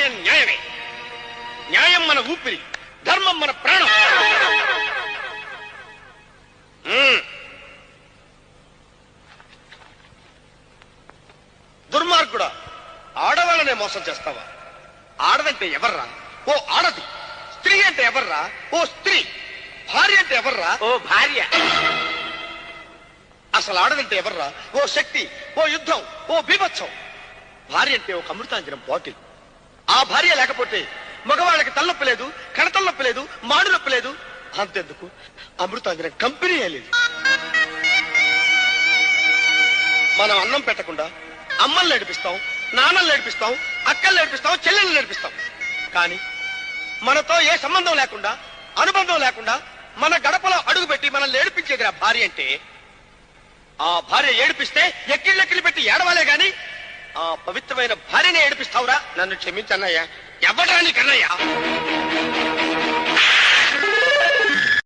న్యాయం న్యాయమే. న్యాయం మన ఊపిరి, ధర్మం మన ప్రాణం. దుర్మార్గుడా, ఆడవాళ్ళనే మోసం చేస్తావా? ఆడదంటే ఎవర్రా? ఓ ఆడది. స్త్రీ అంటే ఎవర్రా? ఓ స్త్రీ. భార్య అంటే ఎవర్రా? ఓ భార్య. అసలు ఆడదంటే ఎవర్రా? ఓ శక్తి, ఓ యుద్ధం, ఓ బీభత్సం. భార్య అంటే ఒక అమృతాంజనం బాటిల్. ఆ భార్య లేకపోతే మగవాళ్ళకి తలనొప్పి లేదు, కణతలనొప్పి లేదు, మాడు నొప్పి లేదు. అంతెందుకు, అమృతాంజనం కంపెనీ లేదు. మనం అన్నం పెట్టకుండా అమ్మల్ని నడిపిస్తాం, నాన్నల్ని నడిపిస్తాం, అక్కల్ని నడిపిస్తాం, చెల్లెల్ని నడిపిస్తాం. కానీ మనతో ఏ సంబంధం లేకుండా, అనుబంధం లేకుండా మన గడపలో అడుగు పెట్టి మనల్ని ఏడిపించేది ఆ భార్య అంటే. ఆ భార్య ఏడిపిస్తే ఎక్కిళ్ళెక్కిళ్ళు పెట్టి ఏడవాలే గాని ఆ పవిత్రమైన భార్యనే ఏడిపిస్తావురా? నన్ను క్షమించన్నయ్యా. ఎవడా నీకన్నయ్యా?